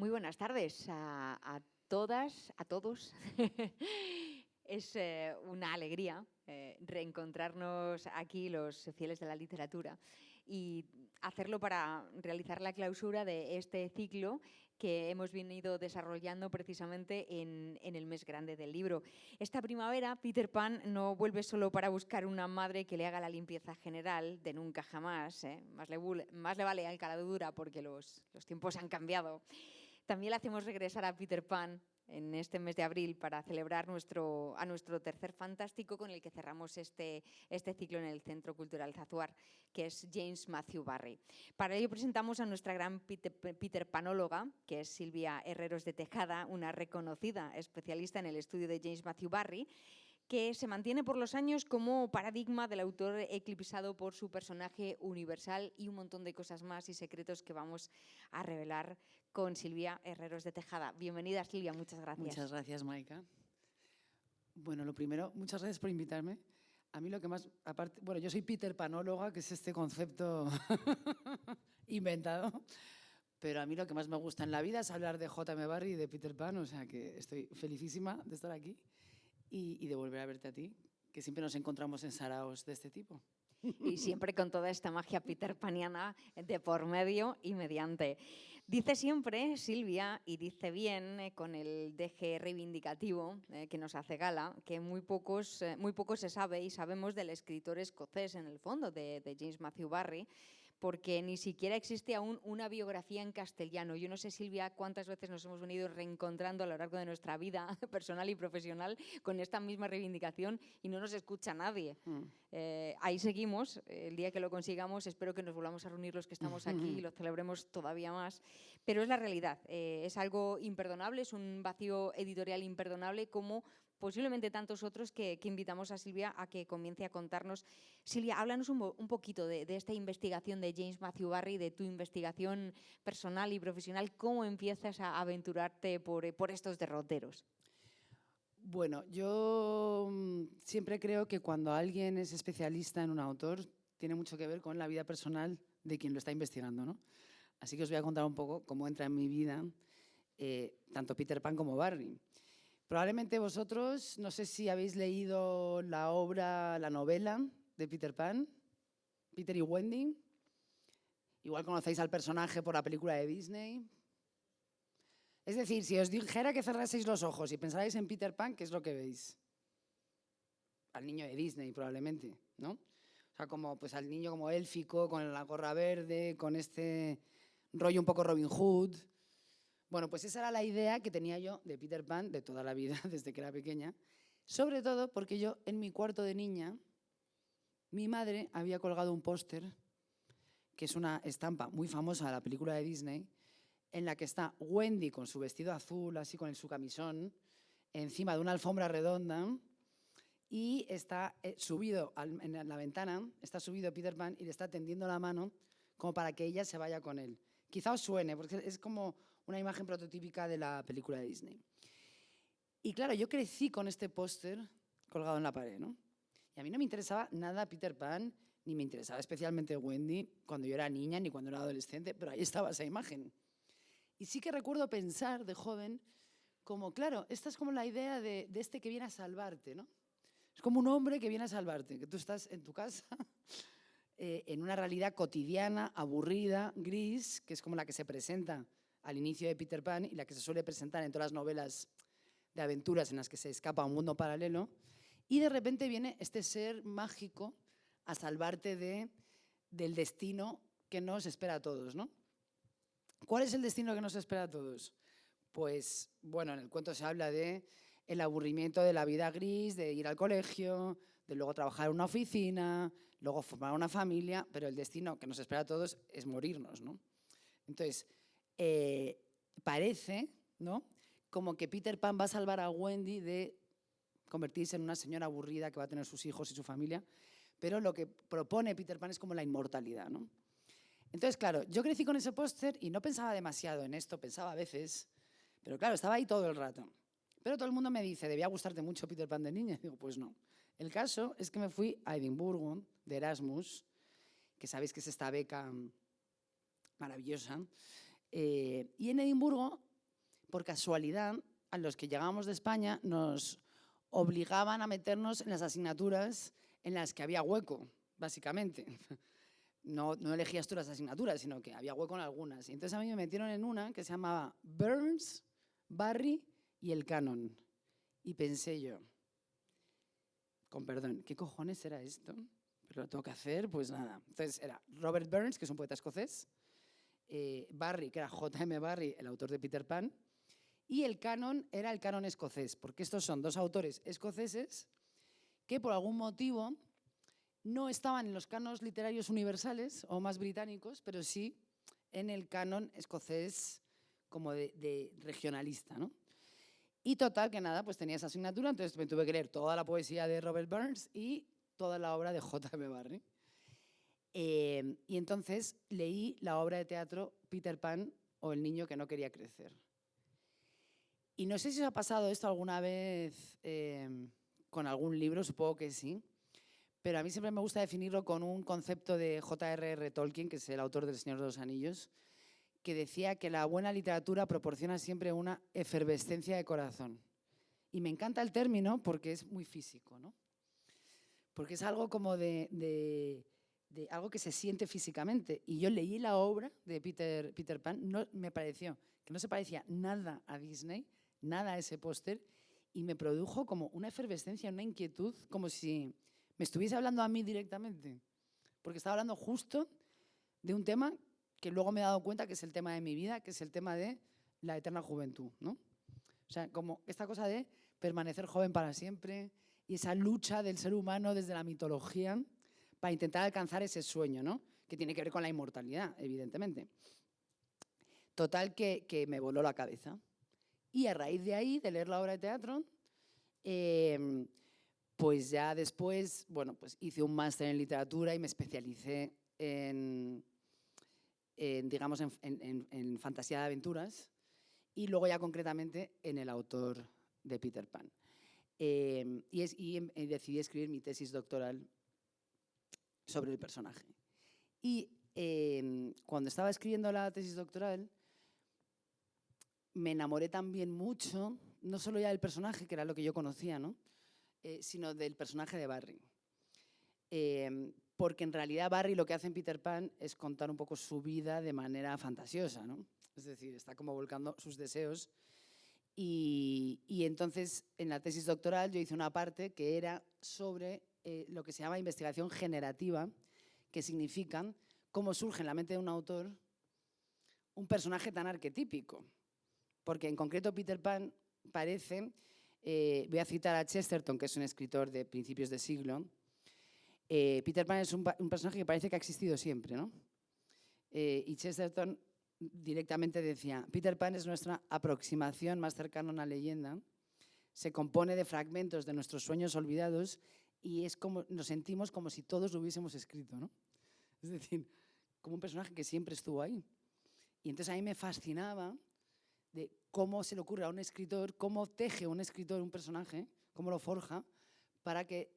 Muy buenas tardes a todas, a todos. Es una alegría reencontrarnos aquí los fieles de la literatura y hacerlo para realizar la clausura de este ciclo que hemos venido desarrollando precisamente en el mes grande del libro. Esta primavera, Peter Pan no vuelve solo para buscar una madre que le haga la limpieza general de nunca jamás, más le vale al caladura porque los tiempos han cambiado. También le hacemos regresar a Peter Pan en este mes de abril para celebrar a nuestro tercer fantástico con el que cerramos este ciclo en el Centro Cultural Zazuar, que es James Matthew Barrie. Para ello presentamos a nuestra gran Peter Panóloga, que es Silvia Herreros de Tejada, una reconocida especialista en el estudio de James Matthew Barrie, que se mantiene por los años como paradigma del autor eclipsado por su personaje universal y un montón de cosas más y secretos que vamos a revelar con Silvia Herreros de Tejada. Bienvenida, Silvia, muchas gracias. Muchas gracias, Maika. Bueno, lo primero, muchas gracias por invitarme. A mí lo que más, aparte, bueno, yo soy Peter Panóloga, que es este concepto inventado, pero a mí lo que más me gusta en la vida es hablar de J.M. Barrie y de Peter Pan, o sea que estoy felicísima de estar aquí y de volver a verte a ti, que siempre nos encontramos en saraos de este tipo. Y siempre con toda esta magia peterpaniana de por medio y mediante. Dice siempre Silvia, y dice bien con el deje reivindicativo que nos hace gala, que muy poco se sabe y sabemos del escritor escocés en el fondo de James Matthew Barrie, porque ni siquiera existe aún una biografía en castellano. Yo no sé, Silvia, cuántas veces nos hemos venido reencontrando a lo largo de nuestra vida personal y profesional con esta misma reivindicación y no nos escucha nadie. Ahí seguimos, el día que lo consigamos espero que nos volvamos a reunir los que estamos aquí y lo celebremos todavía más, pero es la realidad, es algo imperdonable, es un vacío editorial imperdonable como posiblemente tantos otros que invitamos a Silvia a que comience a contarnos. Silvia, háblanos un poquito de esta investigación de James Matthew Barrie, de tu investigación personal y profesional, cómo empiezas a aventurarte por estos derroteros. Bueno, yo siempre creo que cuando alguien es especialista en un autor, tiene mucho que ver con la vida personal de quien lo está investigando, ¿no? Así que os voy a contar un poco cómo entra en mi vida tanto Peter Pan como Barrie. Probablemente vosotros, no sé si habéis leído la novela de Peter Pan, Peter y Wendy. Igual conocéis al personaje por la película de Disney. Es decir, si os dijera que cerraseis los ojos y pensarais en Peter Pan, ¿qué es lo que veis? Al niño de Disney, probablemente, ¿no? O sea, como, pues, al niño como élfico, con la gorra verde, con este rollo un poco Robin Hood. Bueno, pues esa era la idea que tenía yo de Peter Pan de toda la vida, desde que era pequeña. Sobre todo porque yo, en mi cuarto de niña, mi madre había colgado un póster, que es una estampa muy famosa de la película de Disney, en la que está Wendy con su vestido azul, así con su camisón, encima de una alfombra redonda, y está subido en la ventana, está subido Peter Pan y le está tendiendo la mano como para que ella se vaya con él. Quizá os suene, porque es como una imagen prototípica de la película de Disney. Y claro, yo crecí con este póster colgado en la pared, ¿no? Y a mí no me interesaba nada Peter Pan, ni me interesaba especialmente Wendy cuando yo era niña, ni cuando era adolescente, pero ahí estaba esa imagen. Y sí que recuerdo pensar de joven como, claro, esta es como la idea de este que viene a salvarte, ¿no? Es como un hombre que viene a salvarte, que tú estás en tu casa, en una realidad cotidiana, aburrida, gris, que es como la que se presenta al inicio de Peter Pan y la que se suele presentar en todas las novelas de aventuras en las que se escapa a un mundo paralelo, y de repente viene este ser mágico a salvarte del destino que nos espera a todos, ¿no? ¿Cuál es el destino que nos espera a todos? Pues, bueno, en el cuento se habla de el aburrimiento de la vida gris, de ir al colegio, de luego trabajar en una oficina, luego formar una familia, pero el destino que nos espera a todos es morirnos, ¿no? Entonces, parece, ¿no?, como que Peter Pan va a salvar a Wendy de convertirse en una señora aburrida que va a tener sus hijos y su familia, pero lo que propone Peter Pan es como la inmortalidad, ¿no? Entonces, claro, yo crecí con ese póster y no pensaba demasiado en esto, pensaba a veces, pero claro, estaba ahí todo el rato. Pero todo el mundo me dice, ¿debía gustarte mucho Peter Pan de niña? Y digo, pues no. El caso es que me fui a Edimburgo, de Erasmus, que sabéis que es esta beca maravillosa, y en Edimburgo por casualidad, a los que llegábamos de España nos obligaban a meternos en las asignaturas en las que había hueco, básicamente. No elegías tú las asignaturas, sino que había hueco en algunas. Y entonces a mí me metieron en una que se llamaba Burns, Barry y el Canon. Y pensé yo, con perdón, ¿qué cojones era esto? Pero lo tengo que hacer, pues nada. Entonces era Robert Burns, que es un poeta escocés, Barry, que era J.M. Barrie, el autor de Peter Pan, y el canon era el canon escocés, porque estos son dos autores escoceses que por algún motivo no estaban en los cánones literarios universales o más británicos, pero sí en el canon escocés como de regionalista, ¿no? Y total, que nada, pues tenía esa asignatura, entonces me tuve que leer toda la poesía de Robert Burns y toda la obra de J.M. Barrie. Y entonces leí la obra de teatro Peter Pan o El niño que no quería crecer. Y no sé si os ha pasado esto alguna vez con algún libro, supongo que sí, pero a mí siempre me gusta definirlo con un concepto de J.R.R. Tolkien, que es el autor del Señor de los Anillos, que decía que la buena literatura proporciona siempre una efervescencia de corazón. Y me encanta el término porque es muy físico, ¿no? Porque es algo como de algo que se siente físicamente. Y yo leí la obra de Peter Pan, me pareció que no se parecía nada a Disney, nada a ese póster, y me produjo como una efervescencia, una inquietud, como si me estuviese hablando a mí directamente. Porque estaba hablando justo de un tema que luego me he dado cuenta que es el tema de mi vida, que es el tema de la eterna juventud, ¿no? O sea, como esta cosa de permanecer joven para siempre y esa lucha del ser humano desde la mitología para intentar alcanzar ese sueño, ¿no? Que tiene que ver con la inmortalidad, evidentemente. Total, que me voló la cabeza. Y a raíz de ahí, de leer la obra de teatro, pues ya después, bueno, pues hice un máster en literatura y me especialicé en fantasía de aventuras y luego ya concretamente en el autor de Peter Pan. Y decidí escribir mi tesis doctoral sobre el personaje. Y cuando estaba escribiendo la tesis doctoral, me enamoré también mucho, no solo ya del personaje, que era lo que yo conocía, ¿no? Sino del personaje de Barry. Porque en realidad Barry lo que hace en Peter Pan es contar un poco su vida de manera fantasiosa, ¿no? Es decir, está como volcando sus deseos. Y entonces en la tesis doctoral yo hice una parte que era sobre lo que se llama investigación generativa, que significa cómo surge en la mente de un autor un personaje tan arquetípico. Porque en concreto Peter Pan parece, voy a citar a Chesterton, que es un escritor de principios de siglo, Peter Pan es un personaje que parece que ha existido siempre, ¿no? Y Chesterton directamente decía, Peter Pan es nuestra aproximación más cercana a una leyenda, se compone de fragmentos de nuestros sueños olvidados y es como, nos sentimos como si todos lo hubiésemos escrito, ¿no? Es decir, como un personaje que siempre estuvo ahí. Y entonces a mí me fascinaba de cómo se le ocurre a un escritor, cómo teje un escritor un personaje, cómo lo forja, para que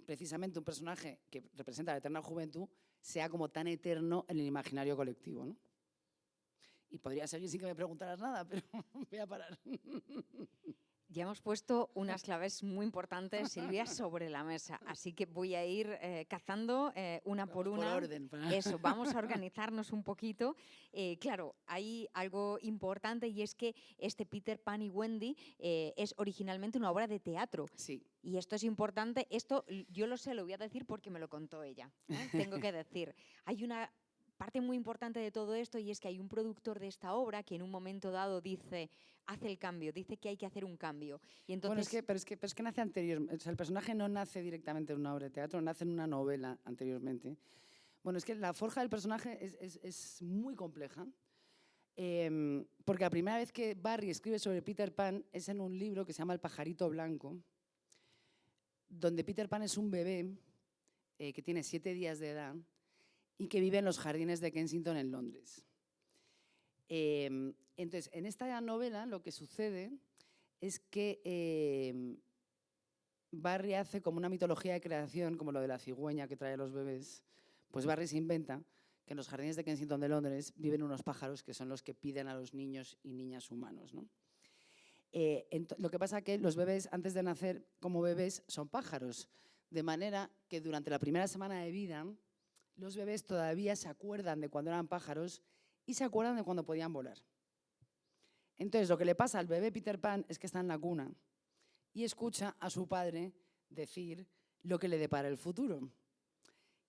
precisamente un personaje que representa la eterna juventud sea como tan eterno en el imaginario colectivo, ¿no? Y podría seguir sin que me preguntaras nada, pero voy a parar. Ya hemos puesto unas claves muy importantes, Silvia, sobre la mesa, así que voy a ir cazando una por una. Por orden. Eso, vamos a organizarnos un poquito. Claro, hay algo importante y es que este Peter Pan y Wendy es originalmente una obra de teatro. Sí. Y esto es importante, esto yo lo sé, lo voy a decir porque me lo contó ella. Tengo que decir, hay una parte muy importante de todo esto y es que hay un productor de esta obra que en un momento dado dice, hace el cambio, dice que hay que hacer un cambio. Y entonces, bueno, pero es que nace anteriormente, o sea, el personaje no nace directamente en una obra de teatro, nace en una novela anteriormente. Bueno, es que la forja del personaje es muy compleja, porque la primera vez que Barry escribe sobre Peter Pan es en un libro que se llama El pajarito blanco, donde Peter Pan es un bebé que tiene 7 días de edad y que vive en los jardines de Kensington en Londres. Entonces, en esta novela lo que sucede es que Barry hace como una mitología de creación, como lo de la cigüeña que trae a los bebés. Pues Barry se inventa que en los jardines de Kensington de Londres viven unos pájaros que son los que piden a los niños y niñas humanos, ¿no? Lo que pasa es que los bebés, antes de nacer como bebés, son pájaros. De manera que durante la primera semana de vida, los bebés todavía se acuerdan de cuando eran pájaros y se acuerdan de cuando podían volar. Entonces, lo que le pasa al bebé Peter Pan es que está en la cuna y escucha a su padre decir lo que le depara el futuro,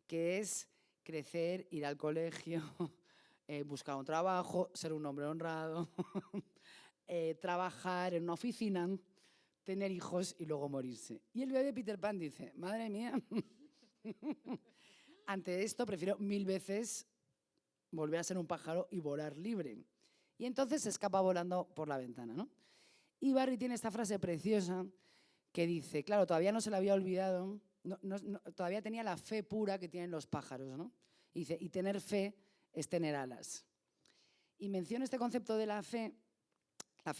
que es crecer, ir al colegio, buscar un trabajo, ser un hombre honrado, trabajar en una oficina, tener hijos y luego morirse. Y el bebé Peter Pan dice, madre mía, ante esto prefiero 1000 veces volver a ser un pájaro y volar libre. Y entonces se escapa volando por la ventana, ¿no? Y Barry tiene esta frase preciosa que dice, claro, todavía no se la había olvidado, todavía tenía la fe pura que tienen los pájaros, ¿no? Y dice, y tener fe es tener alas. Y menciono este concepto de la fe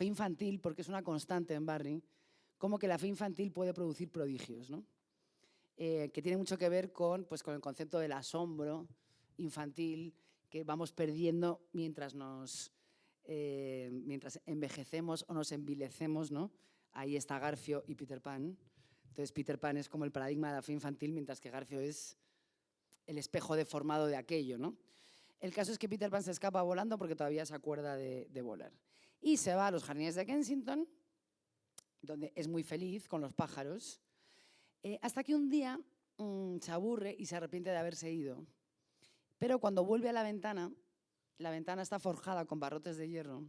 infantil, porque es una constante en Barry, como que la fe infantil puede producir prodigios, ¿no? Que tiene mucho que ver con el concepto del asombro infantil que vamos perdiendo mientras envejecemos o nos envilecemos, ¿no? Ahí está Garfio y Peter Pan. Entonces Peter Pan es como el paradigma de la fe infantil, mientras que Garfio es el espejo deformado de aquello, ¿no? El caso es que Peter Pan se escapa volando porque todavía se acuerda de volar. Y se va a los jardines de Kensington, donde es muy feliz con los pájaros, hasta que un día se aburre y se arrepiente de haberse ido. Pero cuando vuelve a la ventana está forjada con barrotes de hierro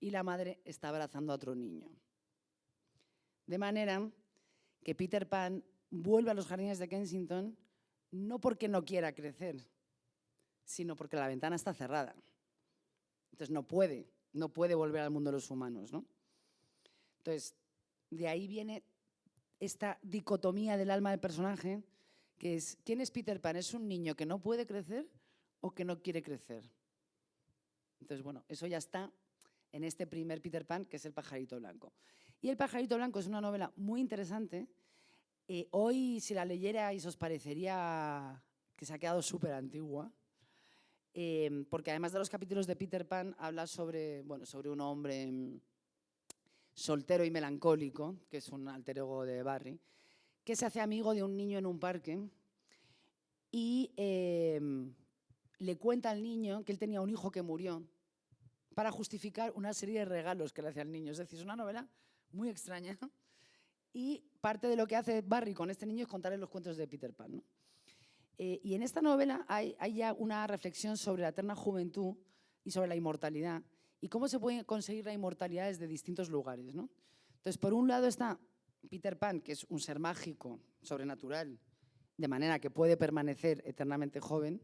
y la madre está abrazando a otro niño. De manera que Peter Pan vuelve a los jardines de Kensington no porque no quiera crecer, sino porque la ventana está cerrada. Entonces no puede volver al mundo de los humanos, ¿no? Entonces, de ahí viene esta dicotomía del alma del personaje, que es, ¿quién es Peter Pan? ¿Es un niño que no puede crecer o que no quiere crecer? Entonces, bueno, eso ya está en este primer Peter Pan, que es El pajarito blanco. Y El pajarito blanco es una novela muy interesante. Hoy, si la leyerais, os parecería que se ha quedado súper antigua, porque además de los capítulos de Peter Pan, habla sobre un hombre soltero y melancólico, que es un alter ego de Barry, que se hace amigo de un niño en un parque y le cuenta al niño que él tenía un hijo que murió para justificar una serie de regalos que le hacía al niño. Es decir, es una novela muy extraña y parte de lo que hace Barry con este niño es contarle los cuentos de Peter Pan, ¿no? Y en esta novela hay ya una reflexión sobre la eterna juventud y sobre la inmortalidad y cómo se puede conseguir la inmortalidad desde distintos lugares, ¿no? Entonces, por un lado está Peter Pan, que es un ser mágico, sobrenatural, de manera que puede permanecer eternamente joven.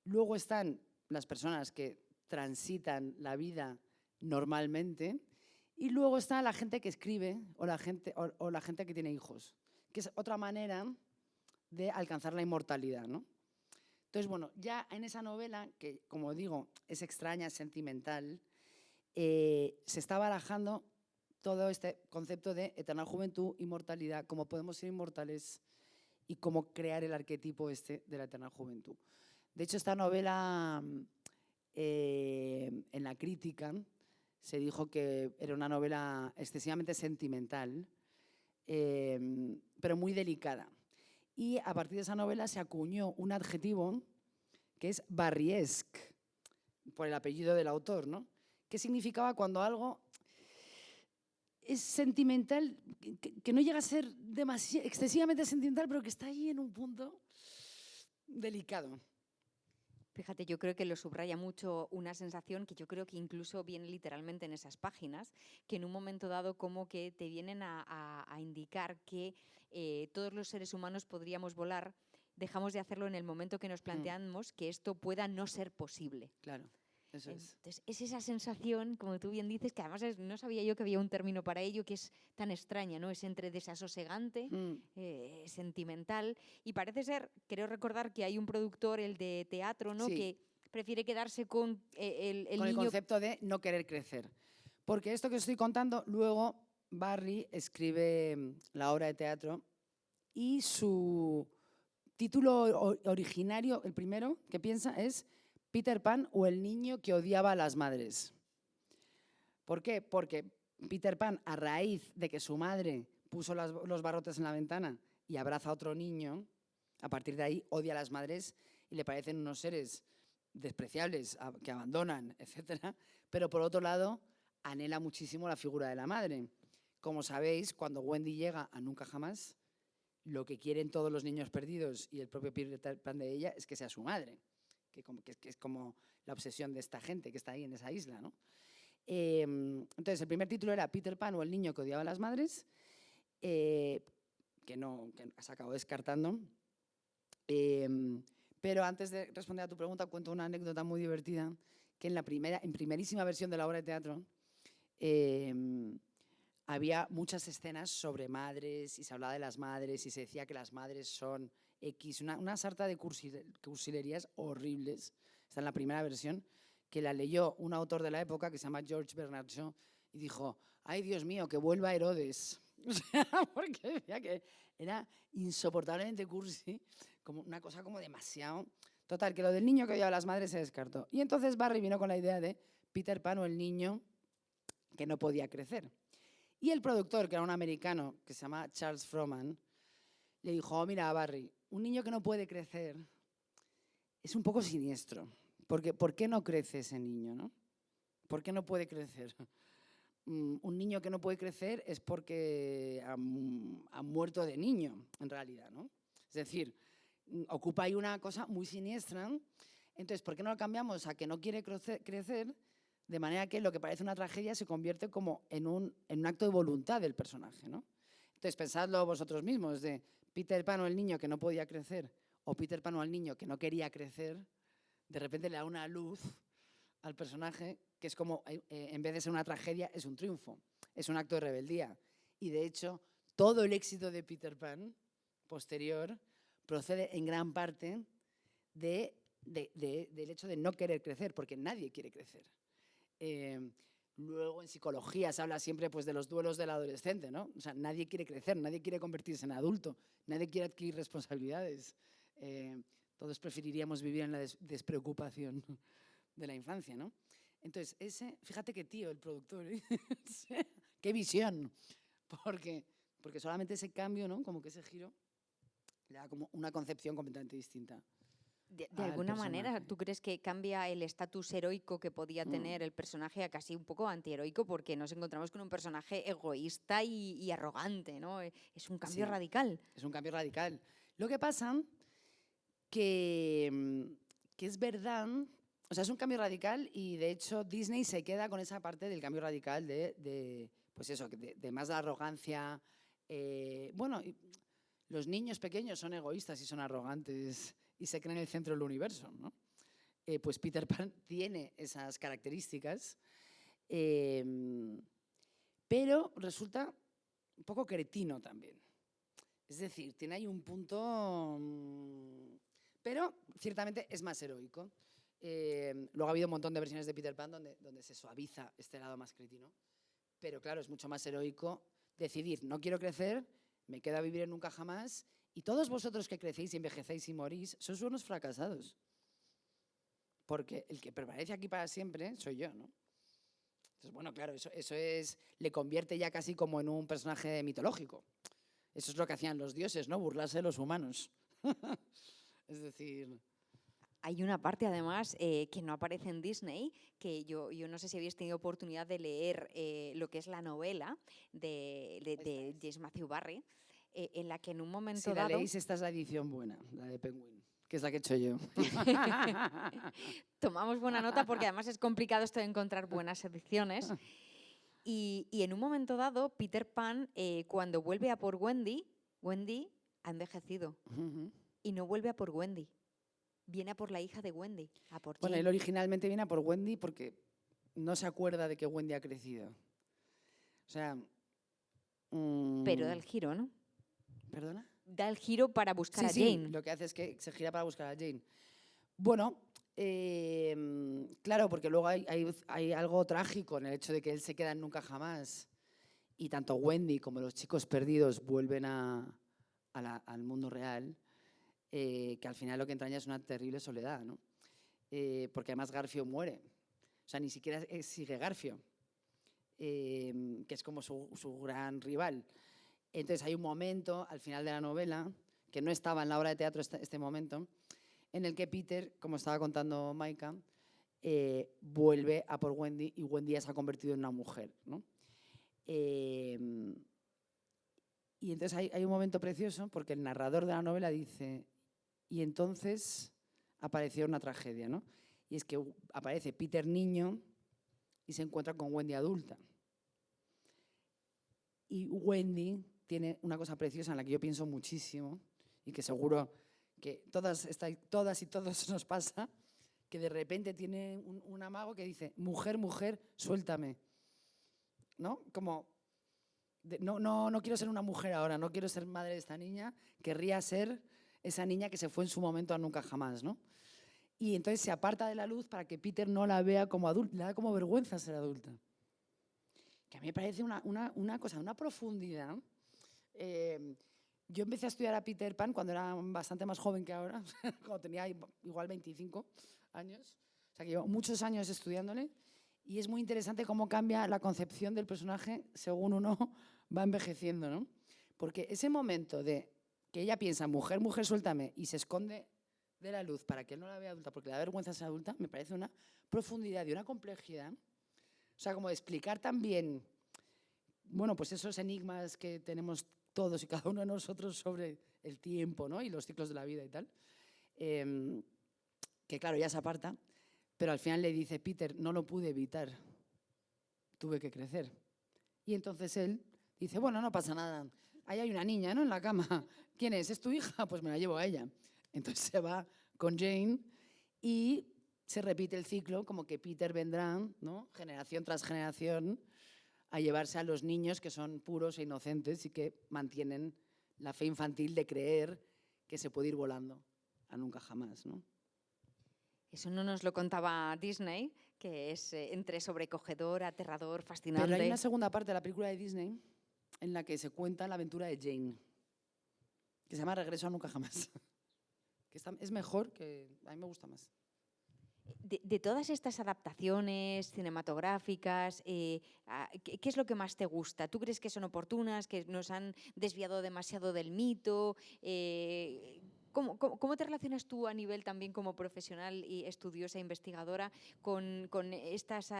Luego están las personas que transitan la vida normalmente y luego está la gente que escribe o la gente que tiene hijos, que es otra manera de alcanzar la inmortalidad, ¿no? Entonces, bueno, ya en esa novela, que como digo, es extraña, es sentimental, se está barajando todo este concepto de eterna juventud, inmortalidad, cómo podemos ser inmortales y cómo crear el arquetipo de la eterna juventud. De hecho, esta novela, en la crítica, se dijo que era una novela excesivamente sentimental, pero muy delicada. Y a partir de esa novela se acuñó un adjetivo que es barriesque, por el apellido del autor, ¿no? Que significaba cuando algo es sentimental, que no llega a ser excesivamente sentimental, pero que está ahí en un punto delicado. Fíjate, yo creo que lo subraya mucho una sensación que yo creo que incluso viene literalmente en esas páginas, que en un momento dado como que te vienen a indicar que todos los seres humanos podríamos volar, dejamos de hacerlo en el momento que nos planteamos que esto pueda no ser posible. Claro, eso es. Entonces, es esa sensación, como tú bien dices, que además no sabía yo que había un término para ello, que es tan extraña, ¿no? Es entre desasosegante, sentimental, y parece ser, creo recordar que hay un productor, el de teatro, ¿no? Sí. Que prefiere quedarse con el con niño. El concepto de no querer crecer. Porque esto que os estoy contando, luego Barry escribe la obra de teatro y su título originario, el primero que piensa, es Peter Pan o el niño que odiaba a las madres. ¿Por qué? Porque Peter Pan, a raíz de que su madre puso los barrotes en la ventana y abraza a otro niño, a partir de ahí odia a las madres y le parecen unos seres despreciables, que abandonan, etc. Pero por otro lado, anhela muchísimo la figura de la madre. Como sabéis, cuando Wendy llega a Nunca Jamás, lo que quieren todos los niños perdidos y el propio Peter Pan de ella es que sea su madre, que es como la obsesión de esta gente que está ahí en esa isla, ¿no? Entonces, el primer título era Peter Pan o el niño que odiaba a las madres, que se acabó descartando. Pero antes de responder a tu pregunta, cuento una anécdota muy divertida, que en primerísima versión de la obra de teatro había muchas escenas sobre madres y se hablaba de las madres y se decía que las madres son X, una sarta de cursilerías horribles. Está en la primera versión, que la leyó un autor de la época que se llama George Bernard Shaw y dijo, ay Dios mío, que vuelva Herodes. O sea, porque decía que era insoportablemente cursi, como una cosa como demasiado... Total, que lo del niño que odiaba a las madres se descartó. Y entonces Barry vino con la idea de Peter Pan o el niño que no podía crecer. Y el productor, que era un americano que se llama Charles Frohman, le dijo, oh, mira, Barry, un niño que no puede crecer es un poco siniestro. Porque, ¿por qué no crece ese niño, no? ¿Por qué no puede crecer? Un niño que no puede crecer es porque ha muerto de niño, en realidad, ¿no? Es decir, ocupa ahí una cosa muy siniestra. Entonces, ¿por qué no lo cambiamos a que no quiere crecer? De manera que lo que parece una tragedia se convierte como en un acto de voluntad del personaje, ¿no? Entonces, pensadlo vosotros mismos, de Peter Pan o el niño que no podía crecer, o Peter Pan o el niño que no quería crecer, de repente le da una luz al personaje que es como, en vez de ser una tragedia, es un triunfo, es un acto de rebeldía. Y de hecho, todo el éxito de Peter Pan posterior procede en gran parte del hecho de no querer crecer, porque nadie quiere crecer. Luego en psicología se habla siempre pues, de los duelos del adolescente, ¿no? O sea, nadie quiere crecer, nadie quiere convertirse en adulto, nadie quiere adquirir responsabilidades. Todos preferiríamos vivir en la despreocupación de la infancia, ¿no? Entonces, fíjate qué tío el productor, ¿eh? Qué visión, porque solamente ese cambio, ¿no? Como que ese giro le da como una concepción completamente distinta. De alguna manera, ¿tú crees que cambia el estatus heroico que podía tener el personaje a casi un poco antiheroico? Porque nos encontramos con un personaje egoísta y arrogante, ¿no? Es un cambio radical. Es un cambio radical. Lo que pasa que es verdad, o sea, es un cambio radical y de hecho Disney se queda con esa parte del cambio radical pues eso, de más la arrogancia. Bueno, los niños pequeños son egoístas y son arrogantes y se creen el centro del universo, ¿no? Pues Peter Pan tiene esas características, pero resulta un poco cretino también. Es decir, tiene ahí un punto, pero ciertamente es más heroico. Luego ha habido un montón de versiones de Peter Pan donde se suaviza este lado más cretino, pero claro, es mucho más heroico decidir, no quiero crecer, me quedo a vivir en Nunca Jamás, y todos vosotros que crecéis y envejecéis y morís, sois unos fracasados. Porque el que permanece aquí para siempre soy yo, ¿no? Entonces, bueno, claro, eso le convierte ya casi como en un personaje mitológico. Eso es lo que hacían los dioses, ¿no? Burlarse de los humanos. Es decir... Hay una parte, además, que no aparece en Disney, que yo no sé si habéis tenido oportunidad de leer lo que es la novela de James Matthew Barrie, en la que en un momento dado... Si la leéis, esta es la edición buena, la de Penguin, que es la que he hecho yo. Tomamos buena nota porque además es complicado esto de encontrar buenas ediciones. Y en un momento dado, Peter Pan, cuando vuelve a por Wendy ha envejecido y no vuelve a por Wendy. Viene a por la hija de Wendy, a por Jane. Bueno, él originalmente viene a por Wendy porque no se acuerda de que Wendy ha crecido. O sea... Pero da el giro, ¿no? ¿Perdona? Da el giro para buscar a Jane. Sí, lo que hace es que se gira para buscar a Jane. Bueno, claro, porque luego hay algo trágico en el hecho de que él se queda en Nunca Jamás y tanto Wendy como los chicos perdidos vuelven al mundo real, que al final lo que entraña es una terrible soledad, ¿no? Porque además Garfio muere. O sea, ni siquiera sigue Garfio. que es como su gran rival. Entonces hay un momento al final de la novela, que no estaba en la obra de teatro este momento, en el que Peter, como estaba contando Maika, vuelve a por Wendy y Wendy ya se ha convertido en una mujer, ¿no? Y entonces hay un momento precioso porque el narrador de la novela dice, y entonces apareció una tragedia, ¿no? Y es que aparece Peter niño y se encuentra con Wendy adulta. Y Wendy tiene una cosa preciosa en la que yo pienso muchísimo y que seguro que todas y todos nos pasa, que de repente tiene un amago que dice, mujer, mujer, suéltame. ¿No? Como, no quiero ser una mujer ahora, no quiero ser madre de esta niña, querría ser esa niña que se fue en su momento a nunca jamás, ¿no? Y entonces se aparta de la luz para que Peter no la vea como adulta, le da como vergüenza ser adulta. Que a mí me parece una cosa, una profundidad. Yo empecé a estudiar a Peter Pan cuando era bastante más joven que ahora, cuando tenía igual 25 años. O sea que llevo muchos años estudiándole y es muy interesante cómo cambia la concepción del personaje según uno va envejeciendo, ¿no? Porque ese momento de que ella piensa, mujer, mujer, suéltame, y se esconde de la luz para que él no la vea adulta porque le da vergüenza ser adulta, me parece una profundidad y una complejidad. O sea, como de explicar también, bueno, pues esos enigmas que tenemos todos y cada uno de nosotros sobre el tiempo, ¿no? Y los ciclos de la vida y tal. Que claro, ya se aparta, pero al final le dice, Peter, no lo pude evitar, tuve que crecer. Y entonces él dice, bueno, no pasa nada, ahí hay una niña, ¿no? En la cama. ¿Quién es? ¿Es tu hija? Pues me la llevo a ella. Entonces se va con Jane y se repite el ciclo, como que Peter vendrá, ¿no? Generación tras generación, a llevarse a los niños que son puros e inocentes y que mantienen la fe infantil de creer que se puede ir volando a nunca jamás, ¿no? Eso no nos lo contaba Disney, que es entre sobrecogedor, aterrador, fascinante. Pero hay una segunda parte de la película de Disney en la que se cuenta la aventura de Jane, que se llama Regreso a nunca jamás. Que es mejor, que a mí me gusta más. De todas estas adaptaciones cinematográficas, ¿qué es lo que más te gusta? ¿Tú crees que son oportunas, que nos han desviado demasiado del mito? ¿Cómo te relacionas tú a nivel también como profesional y estudiosa e investigadora con estas,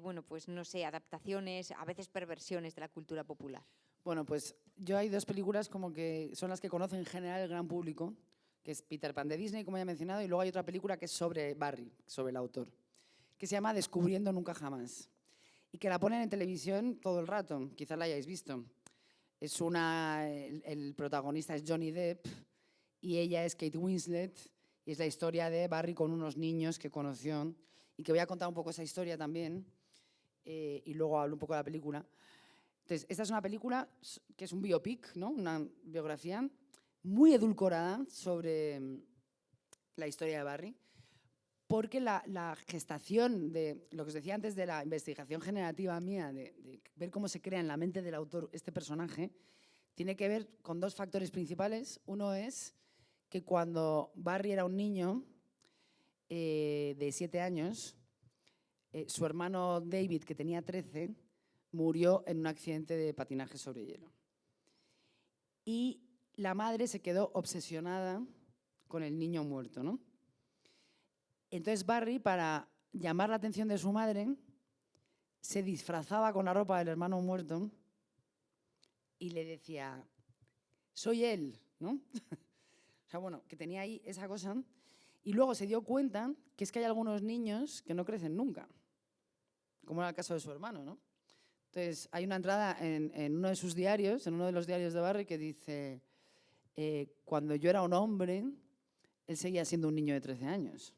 bueno, pues no sé, adaptaciones, a veces perversiones de la cultura popular? Bueno, pues yo hay dos películas como que son las que conoce en general el gran público, que es Peter Pan de Disney, como ya he mencionado, y luego hay otra película que es sobre Barry, sobre el autor, que se llama Descubriendo nunca jamás, y que la ponen en televisión todo el rato, quizás la hayáis visto. Es el protagonista es Johnny Depp y ella es Kate Winslet, y es la historia de Barry con unos niños que conoció, y que voy a contar un poco esa historia también, y luego hablo un poco de la película. Entonces, esta es una película que es un biopic, ¿no? Una biografía muy edulcorada sobre la historia de Barry, porque la gestación de lo que os decía antes de la investigación generativa mía, de ver cómo se crea en la mente del autor este personaje, tiene que ver con dos factores principales. Uno es que cuando Barry era un niño de 7 años, su hermano David, que tenía 13, murió en un accidente de patinaje sobre hielo. Y la madre se quedó obsesionada con el niño muerto, ¿no? Entonces Barry, para llamar la atención de su madre, se disfrazaba con la ropa del hermano muerto y le decía, soy él, ¿no? O sea, bueno, que tenía ahí esa cosa. Y luego se dio cuenta que es que hay algunos niños que no crecen nunca, como era el caso de su hermano, ¿no? Entonces, hay una entrada en uno de sus diarios, en uno de los diarios de Barry, que dice, cuando yo era un hombre, él seguía siendo un niño de 13 años.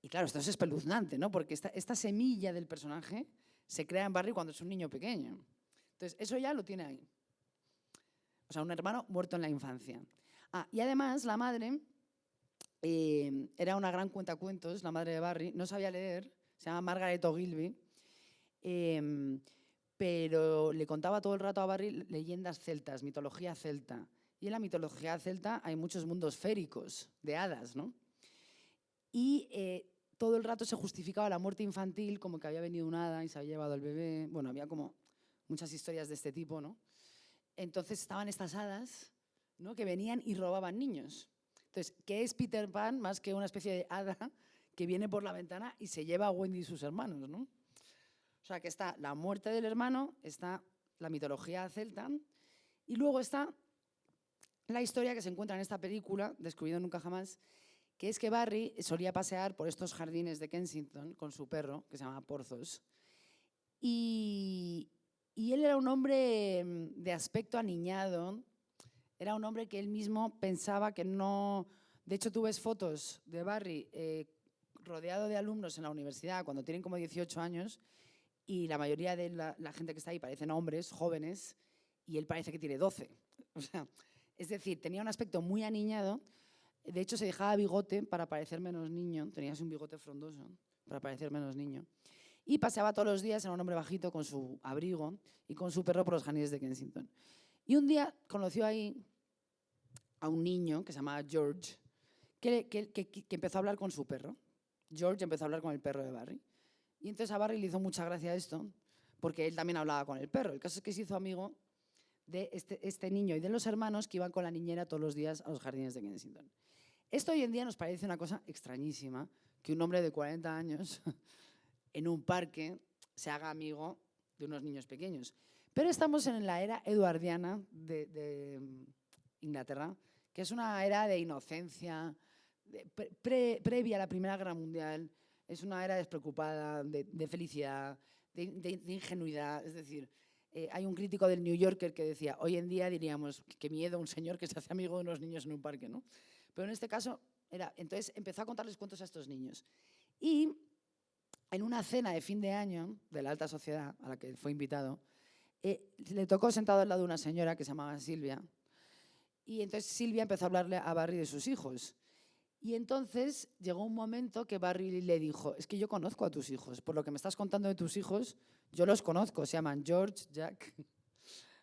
Y claro, esto es espeluznante, ¿no? Porque esta semilla del personaje se crea en Barry cuando es un niño pequeño. Entonces, eso ya lo tiene ahí. O sea, un hermano muerto en la infancia. Y además, la madre era una gran cuentacuentos, la madre de Barry, no sabía leer, se llama Margaret Ogilvy, pero le contaba todo el rato a Barry leyendas celtas, mitología celta. Y en la mitología celta hay muchos mundos féricos, de hadas, ¿no? Y todo el rato se justificaba la muerte infantil como que había venido un hada y se había llevado al bebé. Bueno, había como muchas historias de este tipo, ¿no? Entonces estaban estas hadas, ¿no?, que venían y robaban niños. Entonces, ¿qué es Peter Pan más que una especie de hada que viene por la ventana y se lleva a Wendy y sus hermanos, ¿no? O sea, que está la muerte del hermano, está la mitología celta y luego está la historia que se encuentra en esta película, Descubrido Nunca Jamás, que es que Barry solía pasear por estos jardines de Kensington con su perro, que se llama Porthos, y él era un hombre de aspecto aniñado, era un hombre que él mismo pensaba que no... De hecho, tú ves fotos de Barry rodeado de alumnos en la universidad cuando tienen como 18 años y la mayoría de la gente que está ahí parecen hombres jóvenes y él parece que tiene 12. O sea, es decir, tenía un aspecto muy aniñado. De hecho, se dejaba bigote para parecer menos niño. Tenía así un bigote frondoso para parecer menos niño. Y paseaba todos los días, era un hombre bajito con su abrigo y con su perro por los jardines de Kensington. Y un día conoció ahí a un niño que se llamaba George, que empezó a hablar con su perro. George empezó a hablar con el perro de Barry. Y entonces a Barry le hizo mucha gracia esto, porque él también hablaba con el perro. El caso es que se hizo amigo de este niño y de los hermanos que iban con la niñera todos los días a los jardines de Kensington. Esto hoy en día nos parece una cosa extrañísima, que un hombre de 40 años en un parque se haga amigo de unos niños pequeños. Pero estamos en la era eduardiana de Inglaterra, que es una era de inocencia, previa a la Primera Guerra Mundial, es una era despreocupada, de felicidad, de ingenuidad. Es decir, hay un crítico del New Yorker que decía, hoy en día diríamos, qué miedo un señor que se hace amigo de unos niños en un parque, ¿no? Pero en este caso, entonces empezó a contarles cuentos a estos niños. Y en una cena de fin de año de la alta sociedad a la que fue invitado, le tocó sentado al lado de una señora que se llamaba Silvia. Y entonces Silvia empezó a hablarle a Barry de sus hijos. Y entonces llegó un momento que Barry le dijo, es que yo conozco a tus hijos, por lo que me estás contando de tus hijos, yo los conozco, se llaman George, Jack,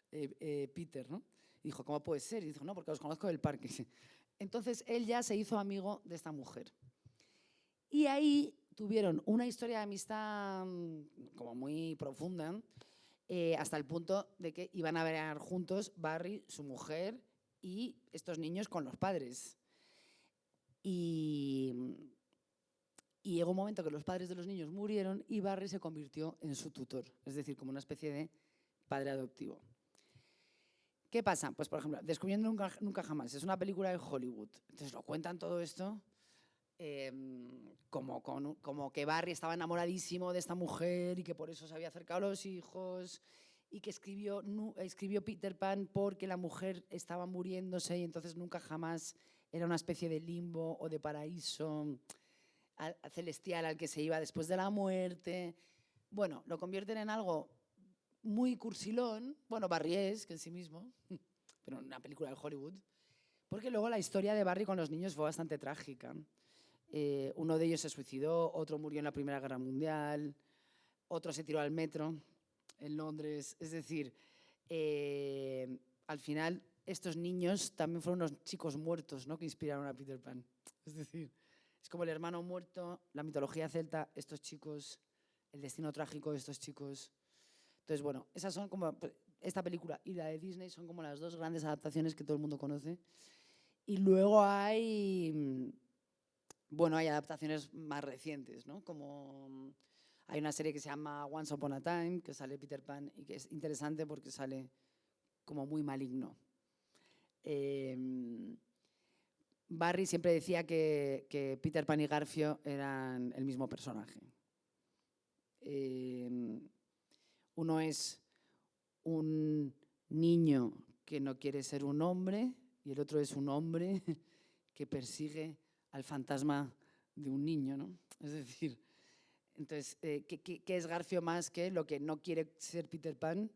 Peter, ¿no? Y dijo, ¿cómo puede ser? Y dijo, no, porque los conozco del parque. Entonces él ya se hizo amigo de esta mujer. Y ahí tuvieron una historia de amistad como muy profunda, hasta el punto de que iban a ver juntos Barry, su mujer y estos niños con los padres. Y llegó un momento que los padres de los niños murieron y Barry se convirtió en su tutor, es decir, como una especie de padre adoptivo. ¿Qué pasa? Pues, por ejemplo, Descubriendo Nunca Jamás es una película de Hollywood. Entonces lo cuentan todo esto como que Barry estaba enamoradísimo de esta mujer y que por eso se había acercado a los hijos y que escribió Peter Pan porque la mujer estaba muriéndose y entonces nunca jamás era una especie de limbo o de paraíso celestial al que se iba después de la muerte. Bueno, lo convierten en algo muy cursilón, bueno, barriés, que en sí mismo, pero en una película de Hollywood, porque luego la historia de Barry con los niños fue bastante trágica. Uno de ellos se suicidó, otro murió en la Primera Guerra Mundial, otro se tiró al metro en Londres. Es decir, al final estos niños también fueron unos chicos muertos, ¿no?, que inspiraron a Peter Pan. Es decir, es como el hermano muerto, la mitología celta, estos chicos, el destino trágico de estos chicos. Entonces, bueno, esas son como, esta película y la de Disney son como las dos grandes adaptaciones que todo el mundo conoce. Y luego hay adaptaciones más recientes, ¿no? Como hay una serie que se llama Once Upon a Time, que sale Peter Pan y que es interesante porque sale como muy maligno. Barry siempre decía que Peter Pan y Garfio eran el mismo personaje. Uno es un niño que no quiere ser un hombre y el otro es un hombre que persigue al fantasma de un niño, ¿no? Es decir, entonces, ¿qué es Garfio más que lo que no quiere ser Peter Pan,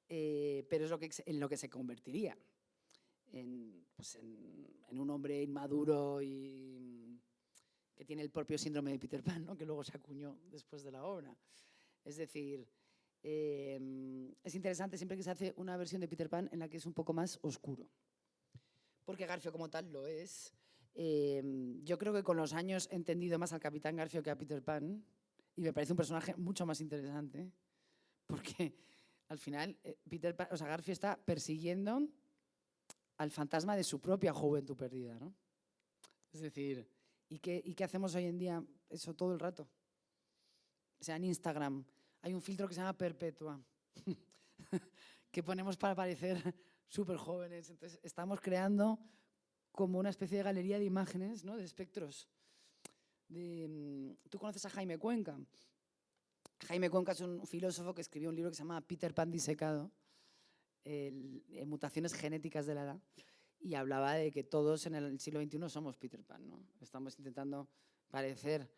pero es en lo que se convertiría? En un hombre inmaduro y que tiene el propio síndrome de Peter Pan, ¿no?, que luego se acuñó después de la obra. Es decir, es interesante siempre que se hace una versión de Peter Pan en la que es un poco más oscuro, porque Garfio como tal lo es. Yo creo que con los años he entendido más al Capitán Garfio que a Peter Pan y me parece un personaje mucho más interesante porque al final Peter Pan, o sea, Garfio está persiguiendo al fantasma de su propia juventud perdida, ¿no? Es decir, ¿y qué hacemos hoy en día? Eso todo el rato. O sea, en Instagram hay un filtro que se llama Perpetua que ponemos para parecer súper jóvenes. Entonces estamos creando como una especie de galería de imágenes, ¿no? De espectros. ¿Tú conoces a Jaime Cuenca? Jaime Cuenca es un filósofo que escribió un libro que se llama Peter Pan disecado, mutaciones genéticas de la edad, y hablaba de que todos en el siglo XXI somos Peter Pan, ¿no? Estamos intentando parecer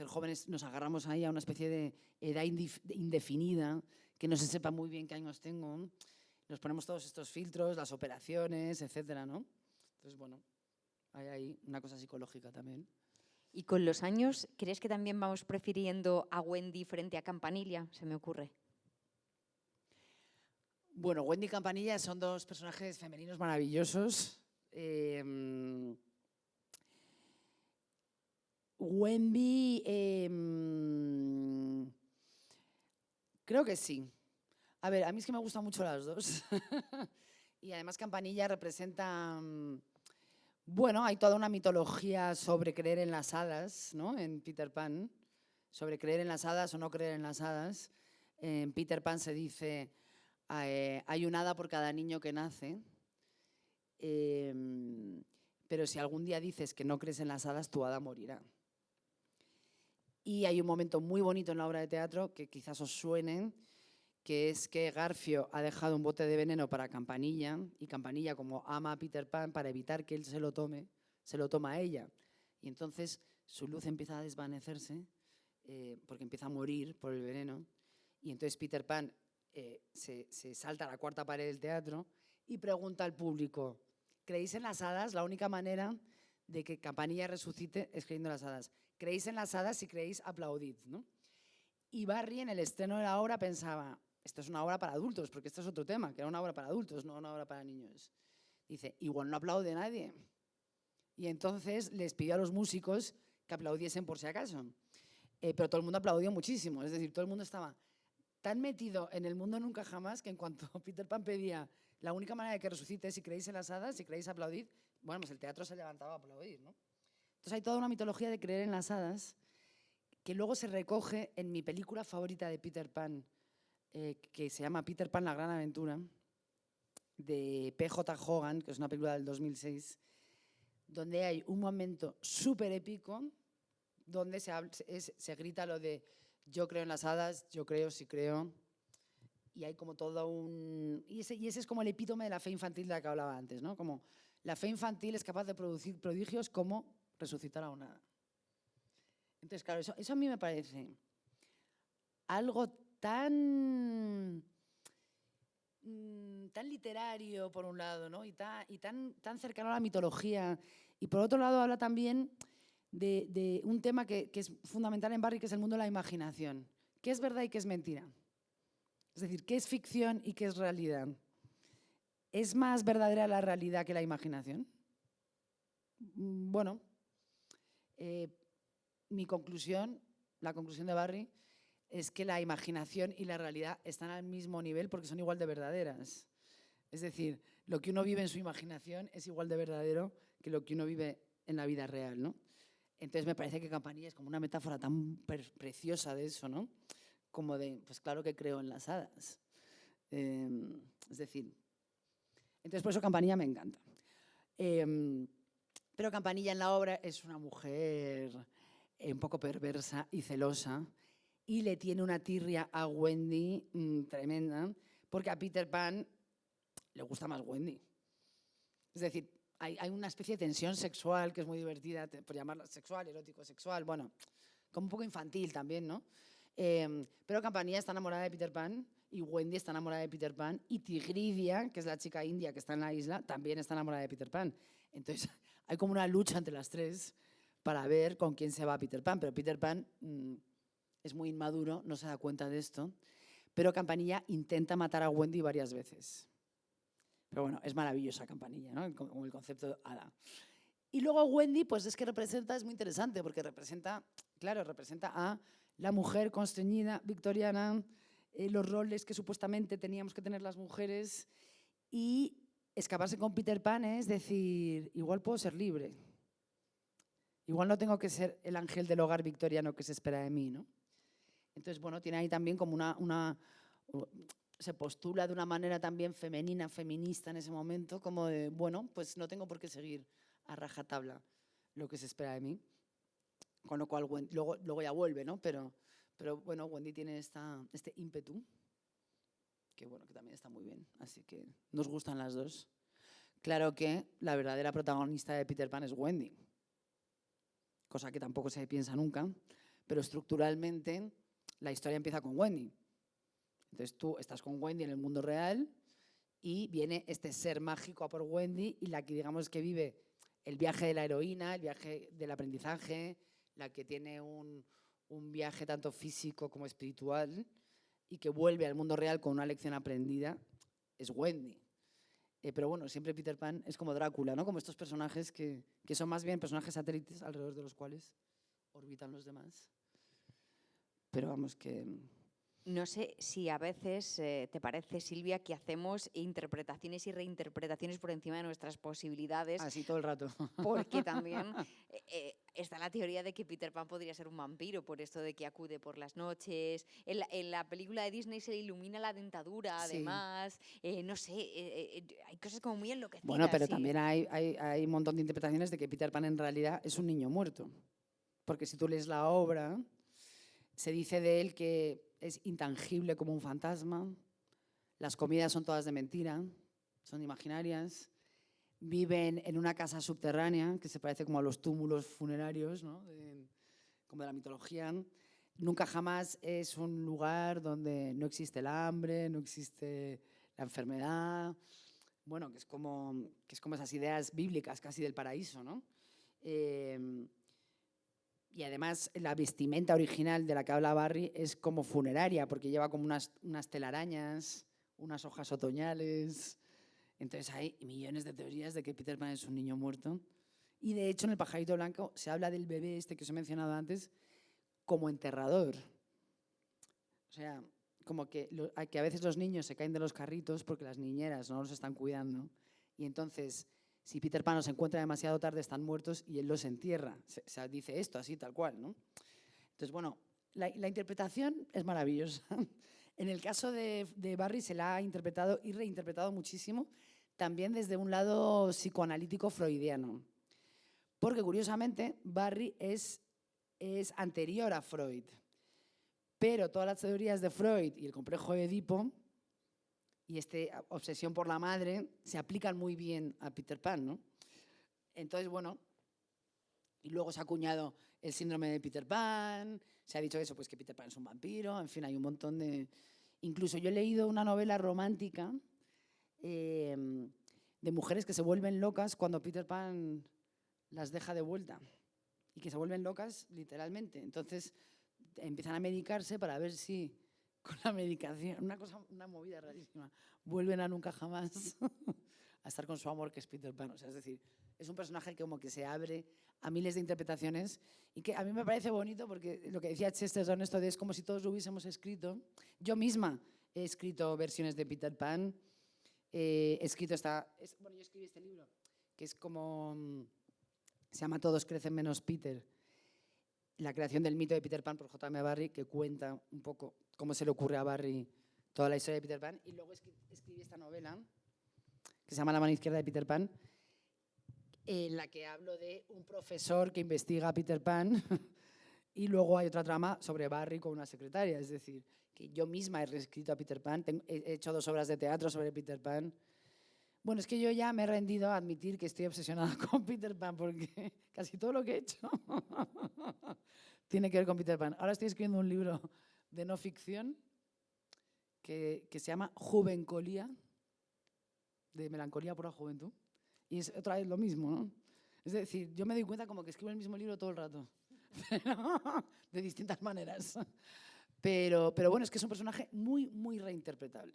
jóvenes, nos agarramos ahí a una especie de edad indefinida, que no se sepa muy bien qué años tengo. Nos ponemos todos estos filtros, las operaciones, etcétera, ¿no? Entonces, bueno, hay ahí una cosa psicológica también. ¿Y con los años crees que también vamos prefiriendo a Wendy frente a Campanilla? Se me ocurre. Bueno, Wendy y Campanilla son dos personajes femeninos maravillosos. Wendy, creo que sí. A ver, a mí es que me gustan mucho las dos. Y además Campanilla representa... Bueno, hay toda una mitología sobre creer en las hadas, ¿no? En Peter Pan, sobre creer en las hadas o no creer en las hadas. En Peter Pan se dice, hay un hada por cada niño que nace, pero si algún día dices que no crees en las hadas, tu hada morirá. Y hay un momento muy bonito en la obra de teatro que quizás os suene, que es que Garfio ha dejado un bote de veneno para Campanilla y Campanilla, como ama a Peter Pan, para evitar que él se lo tome, se lo toma a ella. Y entonces su luz empieza a desvanecerse porque empieza a morir por el veneno. Y entonces Peter Pan se salta a la cuarta pared del teatro y pregunta al público, ¿creéis en las hadas? La única manera de que Campanilla resucite es creyendo en las hadas. ¿Creéis en las hadas? Si creéis, aplaudid, ¿no? Y Barry, en el estreno de la obra, pensaba, esto es una obra para adultos, porque esto es otro tema, que era una obra para adultos, no una obra para niños. Dice, igual no aplaude nadie. Y entonces les pidió a los músicos que aplaudiesen por si acaso. Pero todo el mundo aplaudió muchísimo, es decir, todo el mundo estaba tan metido en el mundo nunca jamás que en cuanto Peter Pan pedía la única manera de que resucite es si creéis en las hadas, si creéis aplaudir, bueno, pues el teatro se levantaba a aplaudir, ¿no? Entonces hay toda una mitología de creer en las hadas que luego se recoge en mi película favorita de Peter Pan, que se llama Peter Pan, la gran aventura, de P.J. Hogan, que es una película del 2006, donde hay un momento súper épico donde se grita lo de yo creo en las hadas, yo creo, sí creo, y hay como todo un... Y ese es como el epítome de la fe infantil de la que hablaba antes, ¿no? Como la fe infantil es capaz de producir prodigios como resucitar a una hada. Entonces, claro, eso a mí me parece algo tan literario, por un lado, ¿no? y tan cercano a la mitología. Y por otro lado, habla también de un tema que es fundamental en Barry, que es el mundo de la imaginación. ¿Qué es verdad y qué es mentira? Es decir, ¿qué es ficción y qué es realidad? ¿Es más verdadera la realidad que la imaginación? Bueno, la conclusión de Barry es que la imaginación y la realidad están al mismo nivel porque son igual de verdaderas. Es decir, lo que uno vive en su imaginación es igual de verdadero que lo que uno vive en la vida real, ¿no? Entonces me parece que Campanilla es como una metáfora tan preciosa de eso, ¿no? Como de, pues claro que creo en las hadas. Es decir, entonces por eso Campanilla me encanta. Pero Campanilla en la obra es una mujer un poco perversa y celosa y le tiene una tirria a Wendy tremenda porque a Peter Pan le gusta más Wendy. Es decir, hay una especie de tensión sexual que es muy divertida, por llamarla sexual, erótico, sexual, bueno, como un poco infantil también, ¿no? Pero Campanilla está enamorada de Peter Pan y Wendy está enamorada de Peter Pan y Tigridia, que es la chica india que está en la isla, también está enamorada de Peter Pan. Entonces hay como una lucha entre las tres para ver con quién se va Peter Pan, pero Peter Pan es muy inmaduro, no se da cuenta de esto, pero Campanilla intenta matar a Wendy varias veces. Pero bueno, es maravillosa Campanilla, ¿no? Como el concepto de hada. Y luego Wendy, pues es que representa, es muy interesante, porque representa, claro, representa a la mujer constreñida, victoriana, los roles que supuestamente teníamos que tener las mujeres, y escaparse con Peter Pan es decir, igual puedo ser libre. Igual no tengo que ser el ángel del hogar victoriano que se espera de mí, ¿no? Entonces, bueno, tiene ahí también como se postula de una manera también femenina, feminista en ese momento, como de, bueno, pues no tengo por qué seguir a rajatabla lo que se espera de mí. Con lo cual, luego ya vuelve, ¿no? Pero bueno, Wendy tiene este ímpetu, que bueno, que también está muy bien. Así que nos gustan las dos. Claro que la verdadera protagonista de Peter Pan es Wendy, cosa que tampoco se piensa nunca, pero estructuralmente la historia empieza con Wendy. Entonces tú estás con Wendy en el mundo real y viene este ser mágico a por Wendy, y la que digamos que vive el viaje de la heroína, el viaje del aprendizaje, la que tiene un viaje tanto físico como espiritual y que vuelve al mundo real con una lección aprendida, es Wendy. Pero bueno, siempre Peter Pan es como Drácula, ¿no? Como estos personajes que son más bien personajes satélites alrededor de los cuales orbitan los demás. Pero vamos que... No sé si a veces te parece, Silvia, que hacemos interpretaciones y reinterpretaciones por encima de nuestras posibilidades. Así todo el rato. Porque también está la teoría de que Peter Pan podría ser un vampiro, por esto de que acude por las noches. En la película de Disney se le ilumina la dentadura, además. Sí. No sé, hay cosas como muy enloquecidas. Bueno, pero sí, también hay un montón de interpretaciones de que Peter Pan en realidad es un niño muerto. Porque si tú lees la obra, se dice de él que es intangible como un fantasma, las comidas son todas de mentira, son imaginarias, viven en una casa subterránea que se parece como a los túmulos funerarios, ¿no? Como de la mitología. Nunca jamás es un lugar donde no existe el hambre, no existe la enfermedad. Bueno, que es como esas ideas bíblicas casi del paraíso, ¿no? Y además la vestimenta original de la que habla Barry es como funeraria, porque lleva como unas telarañas, unas hojas otoñales. Entonces hay millones de teorías de que Peter Pan es un niño muerto. Y de hecho en El pajarito blanco se habla del bebé este que os he mencionado antes como enterrador. O sea, como que a veces los niños se caen de los carritos porque las niñeras no los están cuidando. Y entonces, si Peter Pan los encuentra demasiado tarde, están muertos y él los entierra. Se dice esto así, tal cual, ¿no? Entonces, bueno, la interpretación es maravillosa. En el caso de Barry se la ha interpretado y reinterpretado muchísimo, también desde un lado psicoanalítico freudiano. Porque, curiosamente, Barry es anterior a Freud. Pero todas las teorías de Freud y el complejo de Edipo y esta obsesión por la madre se aplican muy bien a Peter Pan, ¿no? Entonces, bueno, y luego se ha acuñado el síndrome de Peter Pan, se ha dicho eso, pues que Peter Pan es un vampiro, en fin, hay un montón de... Incluso yo he leído una novela romántica de mujeres que se vuelven locas cuando Peter Pan las deja de vuelta y que se vuelven locas literalmente. Entonces empiezan a medicarse para ver si con la medicación, una movida rarísima, vuelven a nunca jamás a estar con su amor, que es Peter Pan. O sea, es decir, es un personaje que como que se abre a miles de interpretaciones y que a mí me parece bonito porque lo que decía Chesterton, esto de es como si todos lo hubiésemos escrito. Yo misma he escrito versiones de Peter Pan, he escrito bueno, yo escribí este libro que es como, se llama Todos crecen menos Peter, la creación del mito de Peter Pan por J.M. Barrie, que cuenta un poco cómo se le ocurre a Barrie toda la historia de Peter Pan. Y luego escribí esta novela que se llama La mano izquierda de Peter Pan, en la que hablo de un profesor que investiga a Peter Pan y luego hay otra trama sobre Barrie con una secretaria. Es decir, que yo misma he reescrito a Peter Pan, he hecho 2 obras de teatro sobre Peter Pan. Bueno, es que yo ya me he rendido a admitir que estoy obsesionada con Peter Pan porque casi todo lo que he hecho tiene que ver con Peter Pan. Ahora estoy escribiendo un libro de no ficción que se llama Juvencolía, de melancolía por la juventud. Y es otra vez lo mismo, ¿no? Es decir, yo me doy cuenta como que escribo el mismo libro todo el rato, de distintas maneras. Pero bueno, es que es un personaje muy, muy reinterpretable.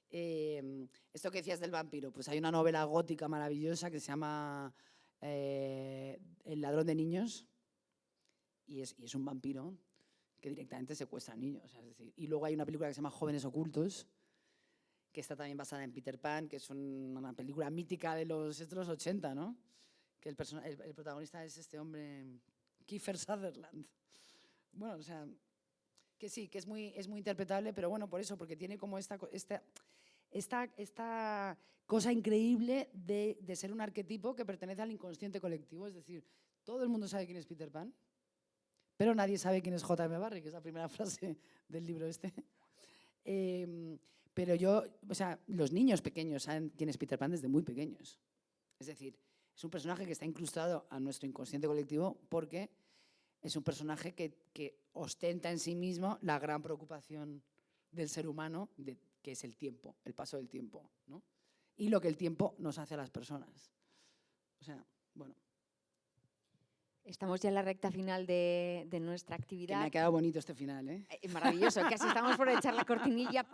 Esto que decías del vampiro, pues hay una novela gótica maravillosa que se llama El ladrón de niños, y es un vampiro que directamente secuestra a niños. Es decir, y luego hay una película que se llama Jóvenes ocultos, que está también basada en Peter Pan, que es una película mítica de los 80, ¿no? Que el protagonista es este hombre, Kiefer Sutherland. Bueno, o sea, que sí, que es muy interpretable, pero bueno, por eso, porque tiene como esta cosa increíble de ser un arquetipo que pertenece al inconsciente colectivo. Es decir, todo el mundo sabe quién es Peter Pan, pero nadie sabe quién es J.M. Barrie, que es la primera frase del libro este. Pero los niños pequeños saben quién es Peter Pan desde muy pequeños. Es decir, es un personaje que está incrustado a nuestro inconsciente colectivo porque es un personaje que ostenta en sí mismo la gran preocupación del ser humano, que es el tiempo, el paso del tiempo, ¿no? Y lo que el tiempo nos hace a las personas. O sea, bueno. Estamos ya en la recta final de nuestra actividad. Que me ha quedado bonito este final, ¿eh? Maravilloso, casi estamos por echar la cortinilla.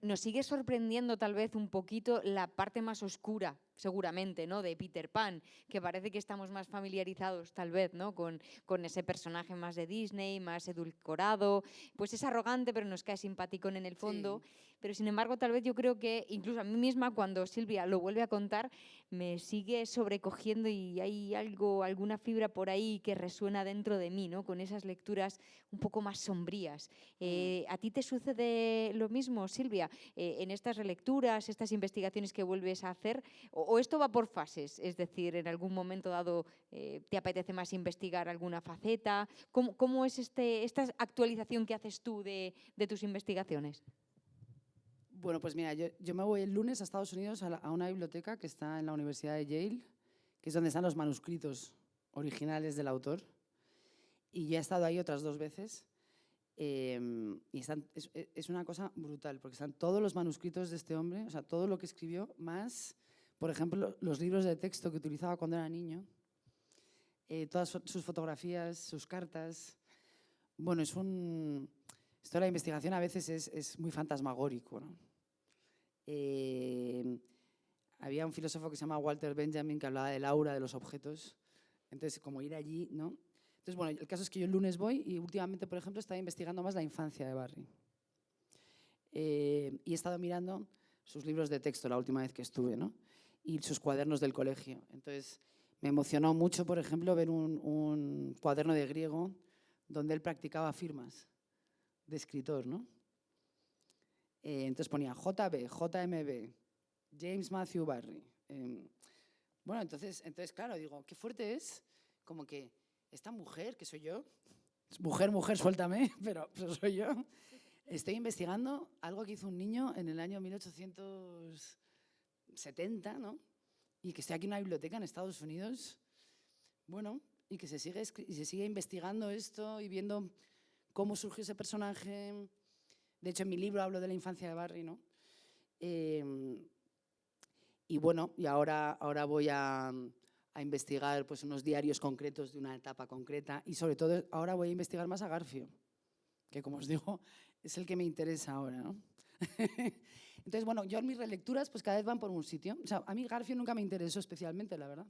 Nos sigue sorprendiendo tal vez un poquito la parte más oscura, seguramente, ¿no?, de Peter Pan, que parece que estamos más familiarizados tal vez, ¿no?, con ese personaje más de Disney, más edulcorado, pues es arrogante pero nos cae simpaticón en el fondo. Sí. Pero sin embargo tal vez yo creo que incluso a mí misma cuando Silvia lo vuelve a contar me sigue sobrecogiendo y hay alguna fibra por ahí que resuena dentro de mí, ¿no?, con esas lecturas un poco más sombrías. ¿A ti te sucede lo mismo, Silvia, en estas relecturas, estas investigaciones que vuelves a hacer? ¿O esto va por fases? Es decir, en algún momento dado te apetece más investigar alguna faceta. ¿Cómo es esta actualización que haces tú de tus investigaciones? Bueno, pues mira, yo me voy el lunes a Estados Unidos a una biblioteca que está en la Universidad de Yale, que es donde están los manuscritos originales del autor. Y ya he estado ahí otras 2 veces. Y es una cosa brutal, porque están todos los manuscritos de este hombre, o sea, todo lo que escribió, más, por ejemplo, los libros de texto que utilizaba cuando era niño, todas sus fotografías, sus cartas. Bueno, esto de la investigación a veces es muy fantasmagórico, ¿no? Había un filósofo que se llama Walter Benjamin que hablaba del aura de los objetos. Entonces, como ir allí, ¿no? Entonces, bueno, el caso es que yo el lunes voy y últimamente, por ejemplo, estaba investigando más la infancia de Barrie. Y he estado mirando sus libros de texto la última vez que estuve, ¿no? Y sus cuadernos del colegio. Entonces, me emocionó mucho, por ejemplo, ver un cuaderno de griego donde él practicaba firmas de escritor, ¿no? Entonces ponía JB, JMB, James Matthew Barrie. Bueno, entonces, claro, digo, qué fuerte es, como que esta mujer, que soy yo, mujer, suéltame, pero soy yo, estoy investigando algo que hizo un niño en el año 1870, ¿no? Y que estoy aquí en una biblioteca en Estados Unidos, bueno, y que se sigue investigando esto y viendo cómo surgió ese personaje. De hecho, en mi libro hablo de la infancia de Barrie, ¿no? Y bueno, y ahora voy a investigar pues, unos diarios concretos de una etapa concreta y sobre todo ahora voy a investigar más a Garfio, que como os digo, es el que me interesa ahora, ¿no? Entonces, bueno, yo en mis relecturas pues cada vez van por un sitio. O sea, a mí Garfio nunca me interesó especialmente, la verdad.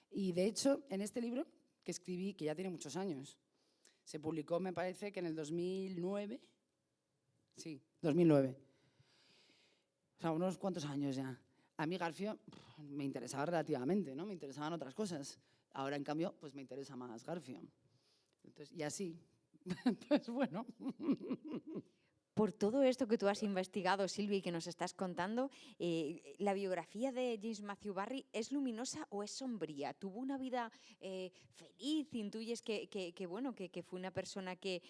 Y de hecho, en este libro que escribí, que ya tiene muchos años, se publicó, me parece que en el 2009. Sí, 2009. O sea, unos cuantos años ya. A mí Garfio me interesaba relativamente, ¿no? Me interesaban otras cosas. Ahora, en cambio, pues me interesa más Garfio. Entonces, y así. Pues bueno. Por todo esto que tú has investigado, Silvia, y que nos estás contando, ¿la biografía de James Matthew Barrie es luminosa o es sombría? ¿Tuvo una vida feliz? ¿Intuyes que fue una persona que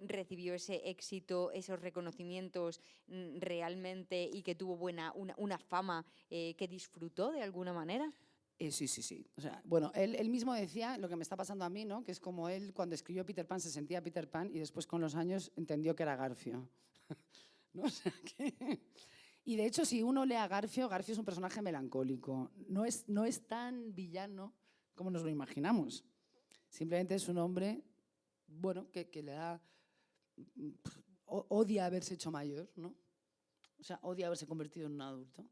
recibió ese éxito, esos reconocimientos realmente y que tuvo una fama que disfrutó de alguna manera? Sí. O sea, bueno, él mismo decía lo que me está pasando a mí, ¿no? Que es como él cuando escribió Peter Pan se sentía Peter Pan y después con los años entendió que era Garfio. ¿No? O sea, y de hecho, si uno lee a Garfio, Garfio es un personaje melancólico. No es tan villano como nos lo imaginamos. Simplemente es un hombre, bueno, que le da... odia haberse hecho mayor, ¿no? O sea, odia haberse convertido en un adulto.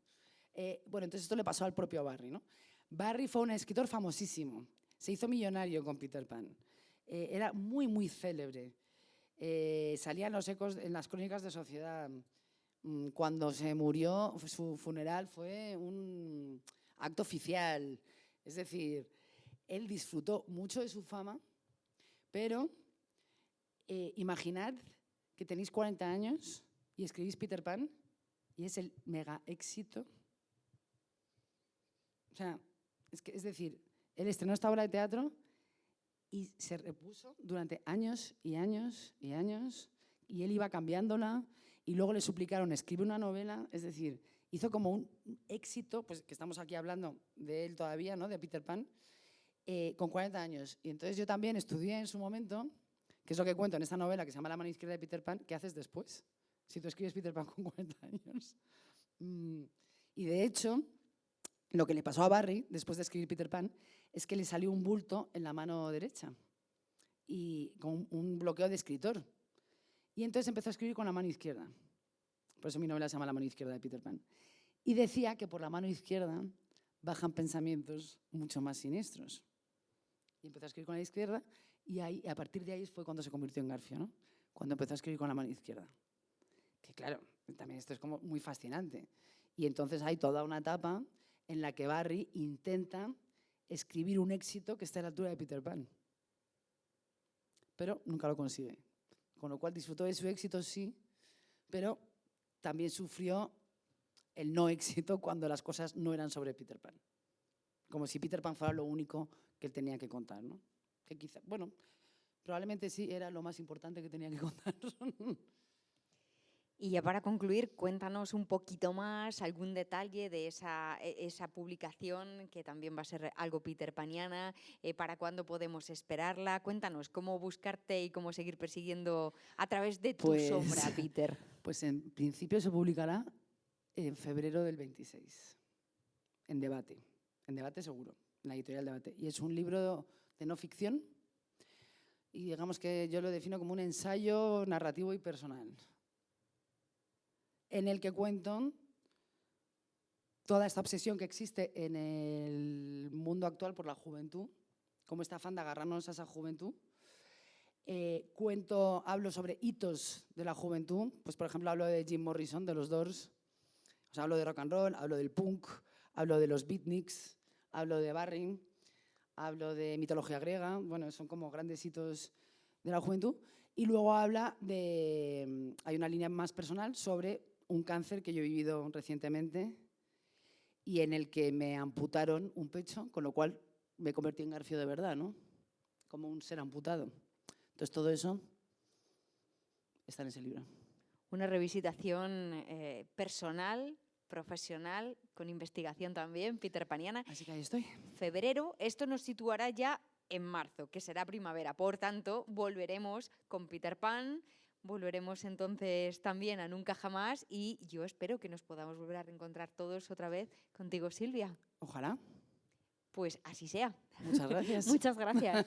Bueno, entonces esto le pasó al propio Barry, ¿no? Barry fue un escritor famosísimo. Se hizo millonario con Peter Pan. Era muy, muy célebre. Salían los ecos en las crónicas de Sociedad. Cuando se murió, su funeral fue un acto oficial. Es decir, él disfrutó mucho de su fama, pero imaginad que tenéis 40 años y escribís Peter Pan y es el mega éxito. O sea, es decir, él estrenó esta obra de teatro y se repuso durante años y años y años, y él iba cambiándola, y luego le suplicaron, escribe una novela, es decir, hizo como un éxito, pues que estamos aquí hablando de él todavía, ¿no? De Peter Pan, con 40 años. Y entonces yo también estudié en su momento, que es lo que cuento en esta novela que se llama La mano izquierda de Peter Pan, ¿qué haces después? Si tú escribes Peter Pan con 40 años. Y de hecho, lo que le pasó a Barry, después de escribir Peter Pan, es que le salió un bulto en la mano derecha, y con un bloqueo de escritor. Y entonces empezó a escribir con la mano izquierda. Por eso mi novela se llama La mano izquierda de Peter Pan. Y decía que por la mano izquierda bajan pensamientos mucho más siniestros. Y empezó a escribir con la izquierda, y a partir de ahí fue cuando se convirtió en Garfio, ¿no? Cuando empezó a escribir con la mano izquierda. Que claro, también esto es como muy fascinante. Y entonces hay toda una etapa en la que Barry intenta escribir un éxito que esté a la altura de Peter Pan. Pero nunca lo consigue. Con lo cual disfrutó de su éxito, sí, pero también sufrió el no éxito cuando las cosas no eran sobre Peter Pan. Como si Peter Pan fuera lo único que él tenía que contar, ¿no? Que quizá, bueno, probablemente sí era lo más importante que tenía que contar. Y ya para concluir, cuéntanos un poquito más, algún detalle de esa publicación, que también va a ser algo peterpaniana, para cuándo podemos esperarla. Cuéntanos cómo buscarte y cómo seguir persiguiendo a través de tu sombra, Peter. Pues en principio se publicará en febrero del 26, en Debate seguro, en la editorial Debate. Y es un libro de no ficción, y digamos que yo lo defino como un ensayo narrativo y personal, en el que cuento toda esta obsesión que existe en el mundo actual por la juventud, como este afán de agarrarnos a esa juventud. Hablo sobre hitos de la juventud, pues por ejemplo hablo de Jim Morrison, de los Doors, o sea, hablo de rock and roll, hablo del punk, hablo de los beatniks, hablo de Barry, hablo de mitología griega, bueno, son como grandes hitos de la juventud. Y luego hay una línea más personal sobre un cáncer que yo he vivido recientemente y en el que me amputaron un pecho, con lo cual me convertí en Garfio de verdad, ¿no? Como un ser amputado. Entonces todo eso está en ese libro. Una revisitación personal, profesional, con investigación también, peterpaniana. Así que ahí estoy. Febrero, esto nos situará ya en marzo, que será primavera. Por tanto, volveremos con Peter Pan. Volveremos entonces también a Nunca Jamás, y yo espero que nos podamos volver a reencontrar todos otra vez contigo, Silvia. Ojalá. Pues así sea. Muchas gracias. Muchas gracias.